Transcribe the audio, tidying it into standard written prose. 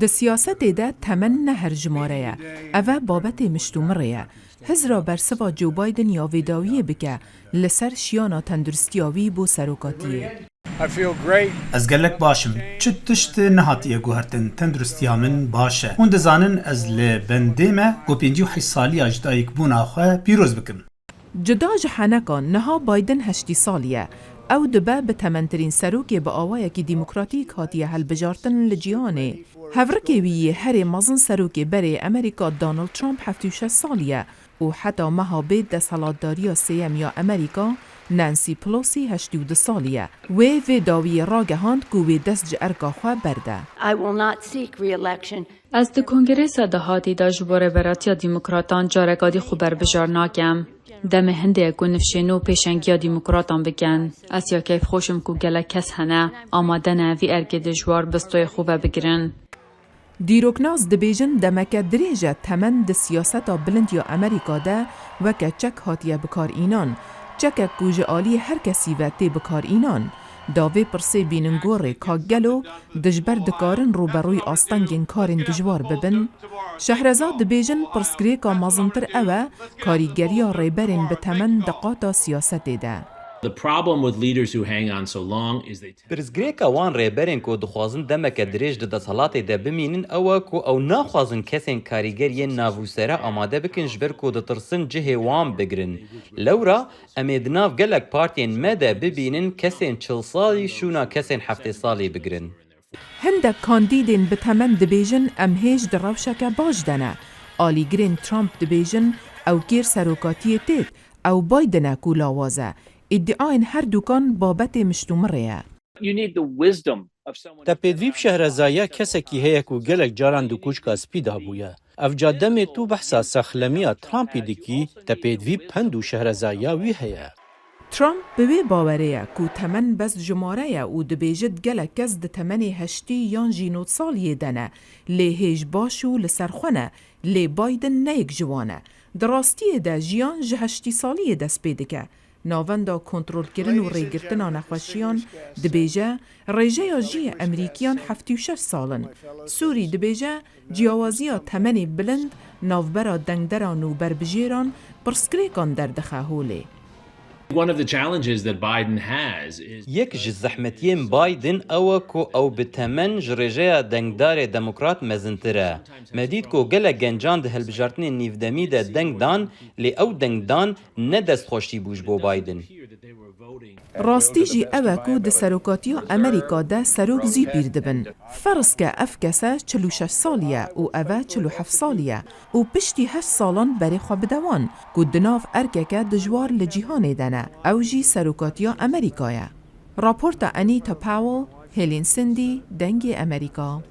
د سیاست ده تمن نهر جماره اوه بابت مشتومره هزرا برسوا جو بایدن یا ویداویه بکه لسر شیانا تندرستیاوی بو سروکاتیه. از گلک باشم چه تشت نهاتیه گوهرتن تندرستی من باشه اون دزانن از لبندیمه گو 58 سالی اجدایک بونا خواه پیروز بکم. جدا جحنکان نها بایدن 8 سالیه او دبه به تمنترین سروکی به آوائه که دیموکراتیک هاتیه هل بجارتن لجیانه. هفرکی ویه هر مازن سروکی بره امریکا دانالد ترامپ 76 سالیه و حتی مها بید دستالاتداری سیم یا امریکا نانسی پلوسی 82 سالیه و داوی راگهاند گوی دست جرگا خواه برده. از ده کنگریس دهاتی دا جبور براتیا دیموکراتان جارگادی خوبر بجار ناکم. دم هنده اگو نفشنو پیشنگیا دیموکراتان بگن. از یا کیف خوشم کو گله کس هنه آماده نوی ارگه دجوار بستوی خوبه بگرن. دیروکناز دبیجن دمکه دریجه تمن د سیاستا بلند یا امریکا ده وکه چک هاتیه بکار اینان. چک کوژه آلی هر کسی و تی بکار اینان. داوی پرسی بیننگوره که گلو دجبر دکارن روبروی آستانگین کارن دجوار ببن. شهرزاد دبیجن پرسگری که مازنتر اوه کاریگری ریبرین به تمن دقاتا سیاست ده. پرسگریکا وان ریبرین کو دخوازن دمک دریج د دسالات ده بمینن او کو او ناخوازن کسین کاریگری ناوسره آماده بکن جبر کو د ترسن جه وان بگرن لورا امدناف گلک پارتین مده ببینن کسین 40 سالی شونا کسین 7 سالی بگرن. هندک کاندیدین به تمن دبیجن ام هیج دروشک باش دنه. آلی گرین ترامپ دبیجن او گیر سروکاتی تید او بایدن کو لاوازه. ادعاین هر دوکان بابت مشتومره. تپیدویب شهرزایه کسکی هیه کو گلک جاران دو کوچکا سپیدا بویه. اف جادم تو بحثا سخلمیا ترامپی دکی تپیدویب پندو شهرزایه وی هیه. ترامپ به باوره کو تمن بس جماره او دبیجد گلک کس د تمن 8 یان جینوت سالیه دنه لی هیج باشو لسرخونه لی بایدن نیک جوانه دراستی ده جیان جه 8 سالیه دست پیدکه ناوندا کنترل کردن و ریگرتنا نخوشیان دبیجه ریجه جی امریکیان 76 سالن سوری دبیجه جیاوازی تمنی بلند ناوبرا دنگدران و بربجیران پرسکریکان در دخهوله. یک زحمتین بایدن او کو او بتمن جریجه دنگدار دموکرات مزنتره مدید کو گله گنجان ده هلبجارتن نیودمی ده دنگدان لی او دنگدان ندست خوشی بوش بو بایدن. راستی جی اوه کو ده سروکاتیو امریکا ده سروک زی بیردبن. فرض که اف کسه 46 سالیه و اوه 47 سالیه و پشتی 8 سالان بری خواه بدوان کو دناف ارکه دجوار لجیهانه دنه او جی سروکاتیو امریکایه. راپورت انیتا پاول، هیلین سندی، دنگ امریکا.